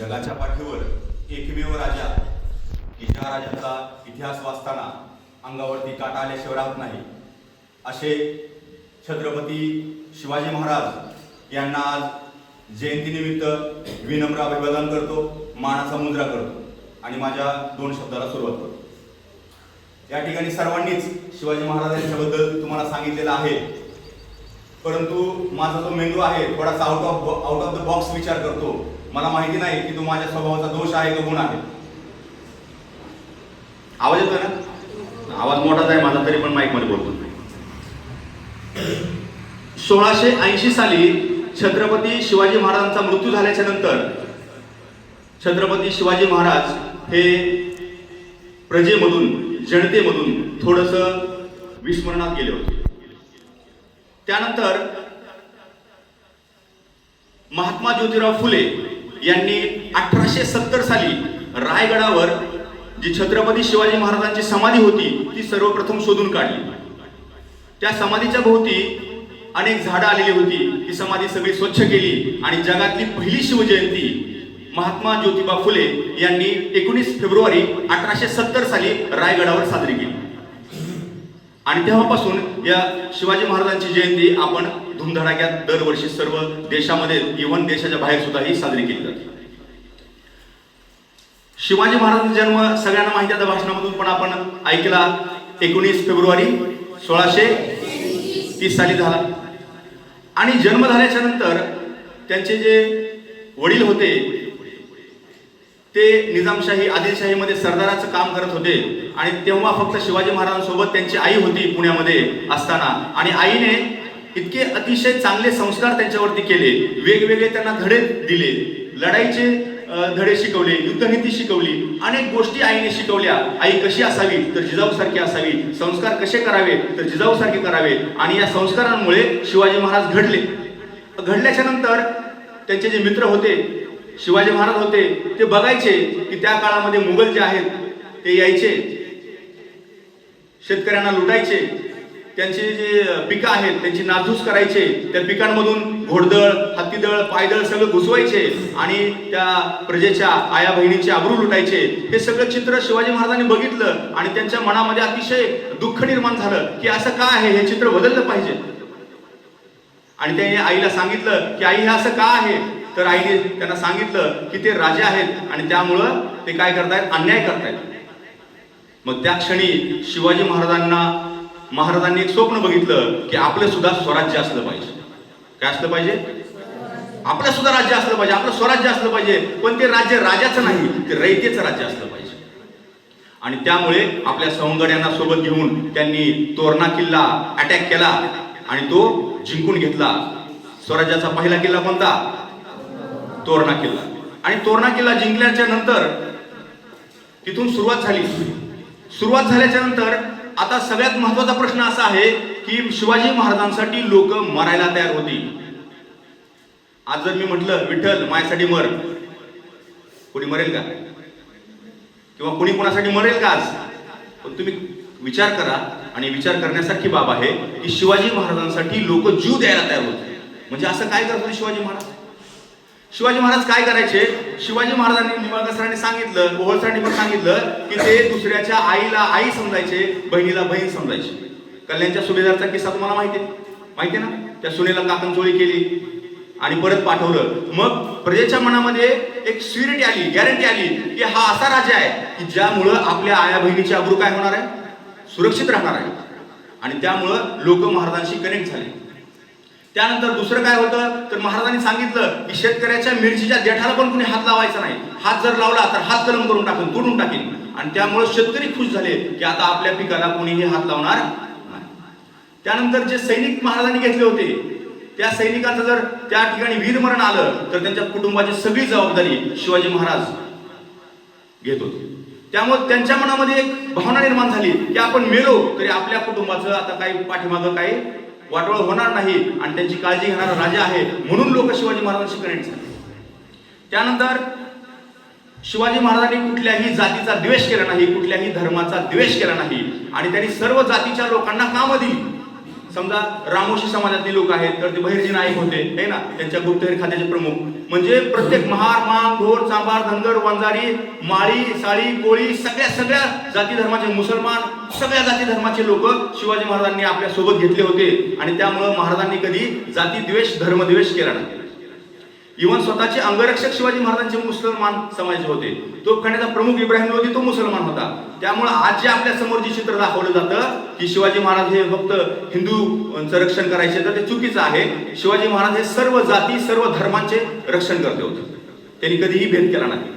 जगाच्या पाठीवर एकमेव राजा की ज्या राजाचा इतिहास वाचताना अंगावरती काटा आल्याशिवाय राहत नाही असे छत्रपती शिवाजी महाराज यांना आज जयंतीनिमित्त विनम्र अभिवादन करतो, मानाचा मुद्रा करतो आणि माझ्या 2 शब्दाला सुरुवात करतो। या ठिकाणी सर्वांनीच शिवाजी महाराज यांच्याबद्दल तुम्हाला सांगितलेलं आहे, परंतु माझा जो मेंदू आहे थोडासा आउट ऑफ द बॉक्स विचार करतो। मला माहिती नाही की तो माझ्या स्वभावाचा दोष आहे का गुण आहे। आवाज येतोय ना? आवाज मोठाच आहे माझा, तरी पण माईक मध्ये बोलतो। 1680 साली छत्रपती शिवाजी महाराजांचा मृत्यू झाल्याच्या नंतर छत्रपती शिवाजी महाराज हे प्रजेमधून, जनतेमधून थोडंसं विस्मरणात गेले होते। त्यानंतर महात्मा ज्योतिराव फुले यांनी 1870 साली रायगडावर जी छत्रपती शिवाजी महाराजांची समाधी होती ती सर्वप्रथम शोधून काढली। त्या समाधीच्या भोवती अनेक झाडं आलेली होती। ती समाधी सगळी स्वच्छ केली आणि जगातली पहिली शिवजयंती महात्मा ज्योतिबा फुले यांनी 19 फेब्रुवारी 1870 साली रायगडावर साजरी केली आणि तेव्हापासून या शिवाजी महाराजांची जयंती आपण धुमधडाक्यात दरवर्षी सर्व देशामध्ये, इव्हन देशाच्या बाहेर सुद्धा ही साजरी केली जाते। शिवाजी महाराजांचा जन्म सगळ्यांना माहिती आहे, भाषणामधून पण आपण ऐकला। 19 फेब्रुवारी 1630 साली झाला आणि जन्म झाल्याच्या नंतर त्यांचे जे वडील होते ते निजामशाही, आदिलशाहीमध्ये सरदाराचं काम करत होते आणि तेव्हा फक्त शिवाजी महाराजांसोबत त्यांची आई होती पुण्यामध्ये असताना, आणि आईने इतके अतिशय चांगले संस्कार त्यांच्यावरती केले, वेगवेगळे त्यांना धडे दिले, लढाईचे धडे शिकवले, युद्धनीती शिकवली, अनेक गोष्टी आईने शिकवल्या। आई कशी असावी तर जिजाऊसारखी असावी, संस्कार कसे करावे तर जिजाऊसारखे करावे, आणि या संस्कारांमुळे शिवाजी महाराज घडले। घडल्याच्या नंतर त्यांचे जे मित्र होते, शिवाजी महाराज होते, ते बघायचे की त्या काळामध्ये मुघल जे आहेत ते यायचे, शेतकऱ्यांना लुटायचे, त्यांचे जे पिकं आहेत त्यांची नासधूस करायचे, त्या पिकांमधून घोडदळ, हत्तीदळ, पायदळ सगळं घुसवायचे आणि त्या प्रजेच्या आया बहिणींचे आबरू लुटायचे। हे सगळं चित्र शिवाजी महाराजांनी बघितलं आणि त्यांच्या मनामध्ये अतिशय दुःख निर्माण झालं की असं का आहे, हे चित्र बदललं पाहिजे। आणि त्यांनी आईला सांगितलं की आई हे असं का आहे, तर आईने त्यांना सांगितलं की ते राजे आहेत आणि त्यामुळं ते काय करतायत, अन्याय करतायत। मग त्या क्षणी शिवाजी महाराजांनी एक स्वप्न बघितलं की आपलं सुद्धा स्वराज्य असलं पाहिजे। काय असलं पाहिजे? आपलं सुद्धा राज्य असलं पाहिजे, आपलं स्वराज्य असलं पाहिजे, पण ते राज्य राजाचं नाही, ते रयतेचं राज्य असलं पाहिजे। आणि त्यामुळे आपल्या सवंगड्यांना सोबत घेऊन त्यांनी तोरणा किल्ला अटॅक केला आणि तो जिंकून घेतला। स्वराज्याचा पहिला किल्ला कोणता? तोरणा किल्ला। आणि तोरणा किल्ला जिंकल्याच्या नंतर तिथून सुरुवात झाली। सुरुवात झाल्याच्या नंतर आता सगळ्यात महत्त्वाचा प्रश्न असा आहे की शिवाजी महाराजांसाठी लोक मरायला तयार होती। आज जर मी म्हटलं विठ्ठल माझ्यासाठी मर, कोणी मरेल का? किंवा कोणी कोणासाठी मरेल का आज? पण तुम्ही विचार करा, आणि विचार करण्यासारखी बाब आहे की शिवाजी महाराजांसाठी लोक जीव द्यायला तयार होते। म्हणजे असं काय करत होते शिवाजी महाराज? शिवाजी महाराज काय करायचे? शिवाजी महाराजांनी, निंबाळकर सरांनी सांगितलं, ओहळ सरांनी पण सांगितलं की ते दुसऱ्याच्या आईला आई समजायचे, बहिणीला बहीण समजायचे। कल्याणच्या सुभेदारचा किस्सा तुम्हाला माहिती ना? त्या सुनेला काकणचोळी केली आणि परत पाठवलं। मग प्रजेच्या मनामध्ये एक स्युरिटी आली, गॅरंटी आली की हा असा राजा आहे की ज्यामुळं आपल्या आया बहिणीची आबरू काय होणार आहे, सुरक्षित राहणार आहे। आणि त्यामुळं लोक महाराजांशी कनेक्ट झाले। त्यानंतर दुसरं काय होतं तर महाराजांनी सांगितलं की शेतकऱ्याच्या मिरचीच्या देठाला पण कुणी हात लावायचा नाही, हात जर लावला तर हात कलम करून टाकून तोडून टाकेल। आणि त्यामुळे शेतकरी खुश झाले की आता आपल्या पिकाला कोणीही हात लावणार नाही। त्यानंतर जे सैनिक महाराजांनी घेतले होते त्या सैनिकांचं जर त्या ठिकाणी वीरमरण आलं तर त्यांच्या कुटुंबाची सगळी जबाबदारी शिवाजी महाराज घेत होते। त्यामुळे त्यांच्या मनामध्ये एक भावना निर्माण झाली की आपण मेलो तरी आपल्या कुटुंबाचं आता काही पाठीमागं काही वाटोळ होणार नाही आणि त्यांची काळजी घेणारा राजा आहे, म्हणून लोक शिवाजी महाराजांशी कनेक्ट झाले। त्यानंतर शिवाजी महाराजांनी कुठल्याही जातीचा द्वेष केला नाही, कुठल्याही धर्माचा द्वेष केला नाही आणि त्यांनी सर्व जातीच्या लोकांना कामं दिली, समजा रामोशी समाजातली लोक आहेत तर ते बहिर्जी नाईक होते है ना, त्यांच्या गुप्तहेर खात्याचे प्रमुख. म्हणजे प्रत्येक महार, मांग, घोर, चांभार, धनगर, वंजारी, माळी, साळी, कोळी सगळ्या जाती धर्माचे, मुसलमान सगळ्या जाती धर्माचे लोक शिवाजी महाराजांनी आपल्या सोबत घेतले होते. आणि त्यामुळे महाराजांनी कधी जाती द्वेष, धर्मद्वेष केला नाही. इव्हन स्वतःचे अंगरक्षक शिवाजी महाराजांचे मुसलमान समाजाचे होते. तोफखान्याचा प्रमुख इब्राहिम लोधी तो मुसलमान होता. त्यामुळे आज जे आपल्या समोर जे चित्र दाखवलं जातं की शिवाजी महाराज हे फक्त हिंदूंचं रक्षण करायचे, तर ते चुकीचं आहे. शिवाजी महाराज हे सर्व जाती, सर्व धर्मांचे रक्षण करते होते. त्यांनी कधीही भेद केला नाही.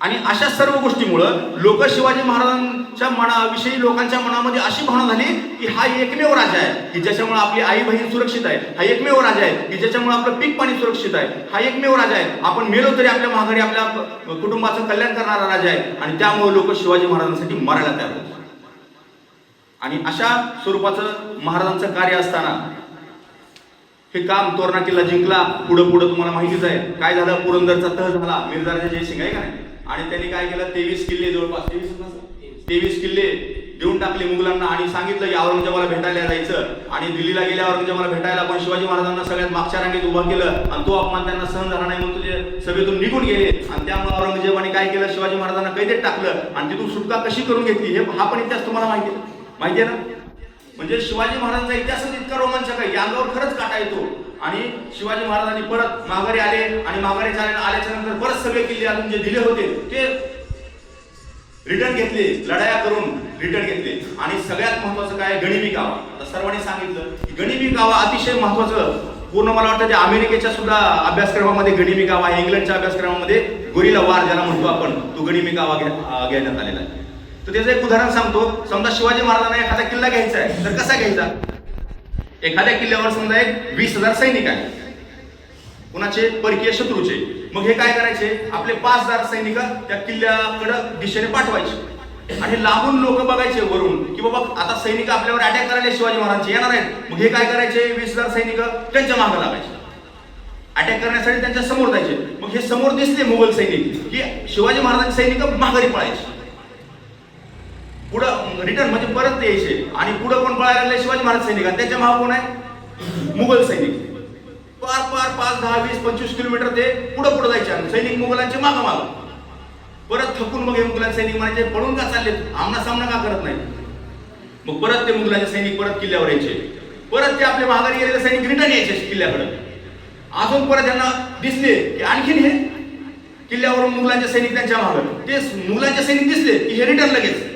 आणि अशा सर्व गोष्टीमुळं लोक शिवाजी महाराजांच्या मनाविषयी लोकांच्या मनामध्ये अशी भावना झाली की हा एकमेव राजा आहे की ज्याच्यामुळे आपली आई बहीण सुरक्षित आहे, हा एकमेव राजा आहे की ज्याच्यामुळे आपलं पीक पाणी सुरक्षित आहे, हा एकमेव राजा आहे, आपण मेलो तरी आपल्या माघारी आपल्या कुटुंबाचं कल्याण करणारा राजा आहे. आणि त्यामुळे लोक शिवाजी महाराजांसाठी मरायला तयार होते. आणि अशा स्वरूपाचं महाराजांचं कार्य असताना हे काम तोरणा किल्ला जिंकला. पुढं तुम्हाला माहितीच आहे काय झालं. पुरंदरचा तह झाला, मिर्झा जयसिंग आहे का नाही. आणि त्यांनी काय केलं, 23 किल्ले जवळपास 23 किल्ले देऊन टाकले मुघलांना. आणि सांगितलं की औरंगजेबाला भेटायला जायचं. आणि दिल्लीला गेल्या औरंगजेबाला भेटायला, पण शिवाजी महाराजांना सगळ्यात मागच्या रांगेत उभं केलं. आणि तो अपमान त्यांना सहन झाला नाही म्हणून तुझे सभेतून निघून गेले. आणि त्यामुळे औरंगजेबाने काय केलं, शिवाजी महाराजांना कैदेत टाकलं. आणि तिथून सुटका कशी करून घेतली हा पण इतिहास तुम्हाला माहिती आहे ना. म्हणजे शिवाजी महाराजांचा इतिहासच इतका रोमांचक आहे, या अंगावर खरंच काटा येतो. आणि शिवाजी महाराजांनी परत माघारी आले. आणि माघारी आल्याच्या नंतर परत सगळे किल्ले अजून जे दिले होते ते रिटर्न घेतले, लढाया करून रिटर्न घेतले. आणि सगळ्यात महत्वाचं काय, गनिमी कावा. आता सर्वांनी सांगितलं की गनिमी कावा अतिशय महत्वाचं. पूर्ण मला वाटतं ते अमेरिकेच्या सुद्धा अभ्यासक्रमामध्ये गनिमी कावा आहे, इंग्लंडच्या अभ्यासक्रमामध्ये गोरिला वार ज्याला म्हणतो आपण, तो गनिमी कावा घेण्यात आलेला आहे. तर त्याचं एक उदाहरण सांगतो. समजा शिवाजी महाराजांना एखादा किल्ला घ्यायचा आहे, तर कसा घ्यायचा. एखाद्या किल्ल्यावर समजा एक 20,000 सैनिक आहे, कुणाचे, परकीय शत्रूचे. मग हे काय करायचे, आपले 5,000 सैनिक त्या किल्ल्याकडे दिशेने पाठवायचे. आणि लांबून लोक बघायचे वरून की बाबा आता सैनिक आपल्यावर अटॅक करायला शिवाजी महाराजांचे येणार आहेत. मग हे काय करायचे, 20,000 सैनिक त्यांच्या मागे लागायचे, अटॅक करण्यासाठी त्यांच्या समोर जायचे. मग हे समोर दिसले मुघल सैनिक की शिवाजी महाराजांचे सैनिक माघारी पळायचे, पुढं रिटर्न म्हणजे परत यायचे. आणि पुढं कोण पळायला लागले, शिवाजी महाराज सैनिक. आणि त्याच्या मागे कोण आहे, मुघल सैनिक. पार 5, 10, 20, 25 किलोमीटर ते पुढं जायचे. आणि सैनिक मुघलांचे मागं परत थकून मग हे मुघलांचे सैनिक म्हणायचे, पळून का चालले, आमना सामना का करत नाही. मग परत ते मुघलांचे सैनिक परत किल्ल्यावर यायचे. परत ते आपल्या माघारी गेलेले सैनिक रिटर्न यायचे किल्ल्याकडे. अजून परत त्यांना दिसले की आणखीन हे किल्ल्यावरून मुघलांचे सैनिक त्यांच्या मागे, ते मुघलांचे सैनिक दिसले की हे रिटर्न लगेच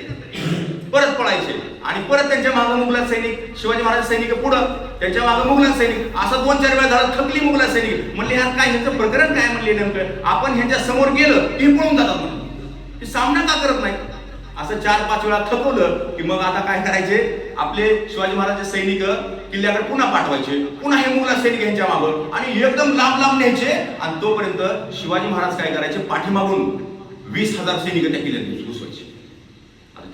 परत पळायचे. आणि परत त्यांच्या मागे मुघलात सैनिक, शिवाजी महाराज सैनिक पुढं, त्यांच्या मागे मुघलात सैनिक. असं 2-4 वेळा झालं. थकली मुघलात सैनिक. म्हणले यार काय ह्याचं प्रकरण काय, म्हणले नेमकं आपण ह्यांच्या समोर गेलं की पळून जातात, म्हणून सामना का करत नाही. असं 4-5 वेळा थकवलं की मग आता काय करायचे, आपले शिवाजी महाराजचे सैनिक किल्ल्याकडे पुन्हा पाठवायचे. पुन्हा हे मुघलात सैनिक यांच्या मागं आणि एकदम लांब न्यायचे. आणि तोपर्यंत शिवाजी महाराज काय करायचे, पाठीमागून 20,000 सैनिक त्या किल्ल्यात घुसवायचे.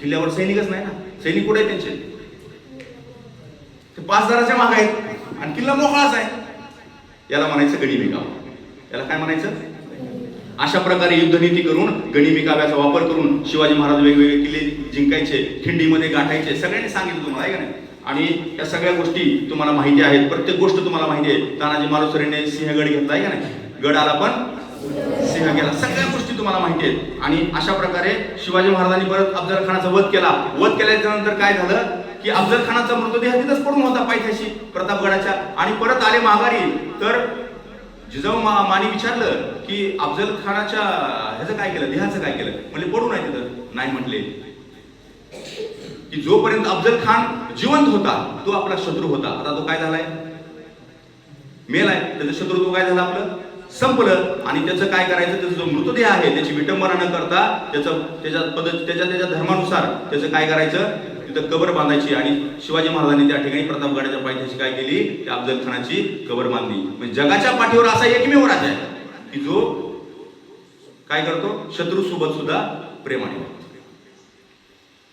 किल्ल्यावर सैनिकच नाही ना, सैनिक कुठे आहेत त्यांचे, ते 5,000च्या मागे आहेत आणि किल्ला मोकळाच आहे. याला म्हणायचं गनिमी कावा. याला काय म्हणायचं. अशा प्रकारे युद्धनीती करून, गनिमी काव्याचा वापर करून शिवाजी महाराज वेगवेगळे किल्ले जिंकायचे, खिंडीमध्ये गाठायचे. सगळ्यांनी सांगितलं तुम्हाला आहे का नाही. आणि या सगळ्या गोष्टी तुम्हाला माहिती आहेत, प्रत्येक गोष्ट तुम्हाला माहिती आहे. तानाजी मालुसरेने सिंहगड घेतला आहे का नाही, गड आला पण सिंह गेला, सगळ्या गोष्टी तुम्हाला माहिती आहेत. आणि अशा प्रकारे शिवाजी महाराजांनी परत अफजल खानाचा वध केला. वध केल्याच्या नंतर काय झालं की अफजल खानाचा मृतदेह तिथंच पडून होता पायथ्याशी प्रतापगडाच्या. आणि परत आले माघारी. तर जिजाऊ मानी विचारलं की अफजल खानाच्या ह्याचं काय केलं, देहाचं काय केलं. म्हणजे पडून आहे तिथं. नाही म्हटले की जोपर्यंत अफजल खान जिवंत होता तो आपला शत्रू होता. आता तो काय झालाय, मेलाय. त्याचं शत्रुत्व काय झालं, आपलं संपलं. आणि त्याचं काय करायचं, त्याचा जो मृतदेह आहे त्याची विटंबना न करता त्याच्या धर्मानुसार त्याचं काय करायचं, तिथं कबर बांधायची. आणि शिवाजी महाराजांनी त्या ठिकाणी प्रतापगडाच्या पायथ्याशी काय केली, त्या अफजल खानाची कबर बांधली. म्हणजे जगाच्या पाठीवर असा एकमेव राजा आहे की जो काय करतो, शत्रू सोबत सुद्धा प्रेमाने.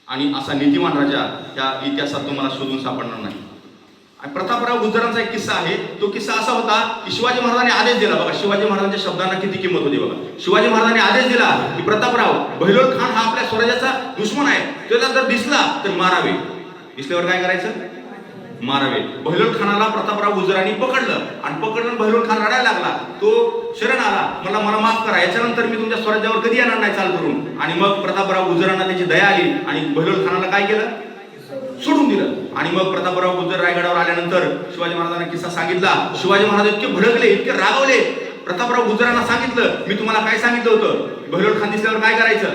आणि असा नीतिवान राजा त्या इतिहासात तुम्हाला शोधून सापडणार नाही. प्रतापराव गुजरांचा एक किस्सा आहे. तो किस्सा असा होता की शिवाजी महाराजांनी आदेश दिला. बघा शिवाजी महाराजांच्या शब्दांना किती किंमत होती. बघा शिवाजी महाराजांनी आदेश दिला की प्रतापराव, बहिलोल खान हा आपल्या स्वराज्याचा दुश्मन आहे, त्याला जर दिसला तर मारावे. दिसल्यावर काय करायचं, मारावे. बहलोल खानाला प्रतापराव गुजरांनी पकडलं आणि पकडलं बहलोल खान रडायला लागला. तो शरण आला, मला माफ करा, याच्यानंतर मी तुमच्या स्वराज्यावर कधी येणार नाही चाल करून. आणि मग प्रतापराव गुजरांना त्याची दया आली आणि बहलोल खानाला काय केलं, सोडून दिलं. आणि मग प्रतापराव गुजर रायगडावर आल्यानंतर शिवाजी महाराजांना किस्सा सांगितला. शिवाजी महाराज इतके भडकले, इतके रागावले. प्रतापराव गुजरांना सांगितलं, मी तुम्हाला काय सांगितलं होतं, बहलोल खान दिसल्यावर काय करायचं,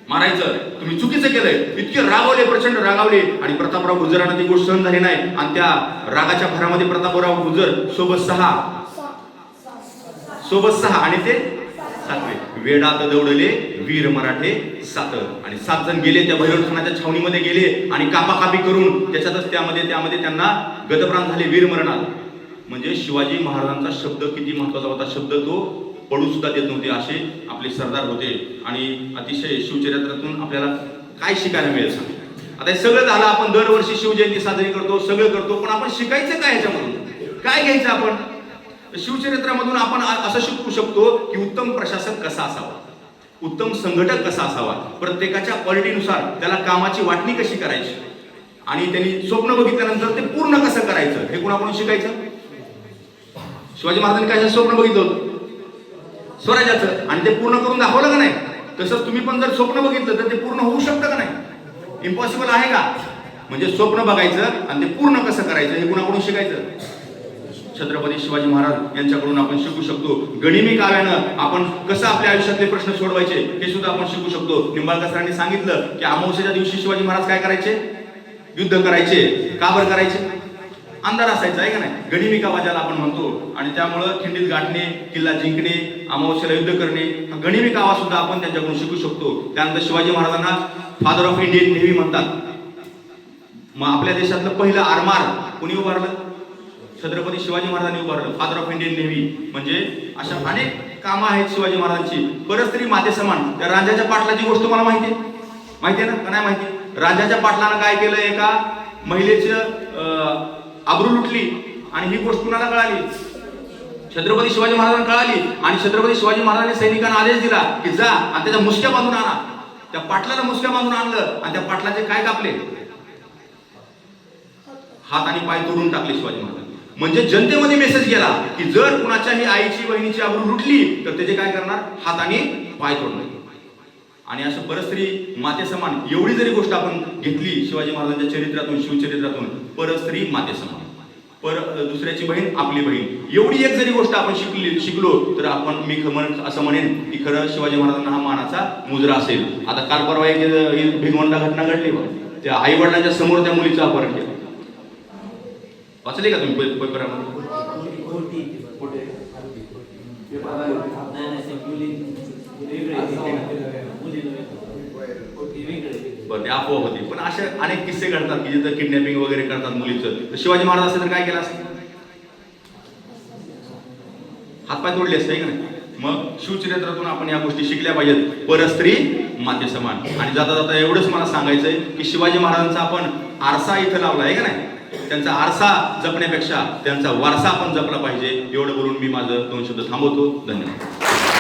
मारायचं, तुम्ही चुकीचं केलंय. इतके रागावले, प्रचंड रागावले. आणि प्रतापराव गुजरांना ती गोष्ट सहन झाली नाही. आणि त्या रागाच्या भरामध्ये प्रतापराव गुजर सोबत सहा आणि ते 7वे. वेडात दौडले वीर मराठे 7. आणि 7 जण गेले त्या बहलोल खानाच्या छावणीमध्ये गेले आणि कापाकापी करून त्याच्यातच त्यामध्ये त्यांना गतप्राण झाले, वीर मरणात. म्हणजे शिवाजी महाराजांचा शब्द किती महत्वाचा होता. शब्द तो पडू सुद्धा देत नव्हते, असे आपले सरदार होते. आणि अतिशय शिवचरित्रातून आपल्याला काय शिकायला मिळेल सांग. आता हे सगळं झालं, आपण दरवर्षी शिवजयंती साजरी करतो, सगळं करतो, पण आपण शिकायचं काय ह्याच्यामधून, काय घ्यायचं आपण. शिवचरित्रामधून आपण असं शिकू शकतो की उत्तम प्रशासक कसा असावा, उत्तम संघटक कसा असावा, प्रत्येकाच्या क्वालिटीनुसार त्याला कामाची वाटणी कशी करायची, आणि त्यांनी स्वप्न बघितल्यानंतर ते पूर्ण कसं करायचं हे कोणाकडून शिकायचं. शिवाजी महाराजांनी काय स्वप्न बघितलं होतं स्वराज्याचं, आणि ते पूर्ण करून दाखवलं का नाही. तसंच तुम्ही पण जर स्वप्न बघितलं तर ते पूर्ण होऊ शकतं का नाही, इम्पॉसिबल आहे का. म्हणजे स्वप्न बघायचं आणि ते पूर्ण कसं करायचं हे कोणाकडून शिकायचं, छत्रपती शिवाजी महाराज यांच्याकडून आपण शिकू शकतो. गनिमी काव्यानं आपण कसं आपल्या आयुष्यातले प्रश्न सोडवायचे हे सुद्धा आपण शिकू शकतो. निंबाळकर सरांनी सांगितलं की अमावस्येच्या दिवशी शिवाजी महाराज काय करायचे, युद्ध करायचे. का बरं करायचे, अंधार असायचा आहे का नाही, गनिमी कावा ज्याला आपण म्हणतो. आणि त्यामुळं खिंडीत गाठणे, किल्ला जिंकणे, अमावस्येला युद्ध करणे, हा गनिमी कावा सुद्धा आपण त्यांच्याकडून शिकू शकतो. त्यानंतर शिवाजी महाराजांना फादर ऑफ इंडियन नेव्ही म्हणतात. मग आपल्या देशातलं पहिलं आरमार कोणी उभारलं, छत्रपती शिवाजी महाराजांनी उभारलं, फादर ऑफ इंडियन नेव्ही. म्हणजे अशा अनेक कामं आहेत शिवाजी महाराजांची. परस्त्री माते समान. त्या राजाच्या पाटलाची गोष्ट मला माहिती आहे ना, का नाही माहिती. राजाच्या पाटलानं काय केलं, एका महिलेचं आबरू लुटली. आणि ही गोष्ट कुणाला कळाली, छत्रपती शिवाजी महाराजांना कळाली. आणि छत्रपती शिवाजी महाराजांनी सैनिकांना आदेश दिला की जा आणि त्याच्या मुसक्या बांधून आणा. त्या पाटलाला मुसक्या बांधून आणलं आणि त्या पाटलाचे काय कापले, हात आणि पाय तोडून टाकले शिवाजी महाराजांनी. म्हणजे जनतेमध्ये मेसेज गेला की जर कुणाच्याही आईची बहिणीची आबरू लुटली तर त्याचे काय करणार, हात आणि पाय तोडणार. आणि असं परस्त्री माते समान एवढी जरी गोष्ट आपण घेतली शिवाजी महाराजांच्या चरित्रातून, शिवचरित्रातून, परस्त्री माते समान, दुसऱ्याची बहीण आपली बहीण, एवढी एक जरी गोष्ट आपण शिकलो तर आपण मी असं म्हणेन की खरं शिवाजी महाराजांना हा मानाचा मुजरा असेल. आता काल परवा एक भिगवंडा घटना घडली, त्या आई वडिलांच्या समोर त्या मुलीचं अपहरण केलं. वाचले का तुम्ही पेपरामध्ये. बरं, ते अफवा होती, पण असे अनेक किस्से घडतात की जिथं किडनॅपिंग वगैरे करतात मुलीचं. तर शिवाजी महाराज असते तर काय केलं असतं, हातपाय तोडले असते का नाही. मग शिवचरित्रातून आपण या गोष्टी शिकल्या पाहिजेत, परस्त्री माते समान. आणि जाता जाता एवढंच मला सांगायचंय की शिवाजी महाराजांचा आपण आरसा इथं लावला आहे का नाही, त्यांचा आरसा जपण्यापेक्षा त्यांचा वारसा आपण जपला पाहिजे. एवढं बोलून मी माझं 2 शब्द थांबवतो. धन्यवाद.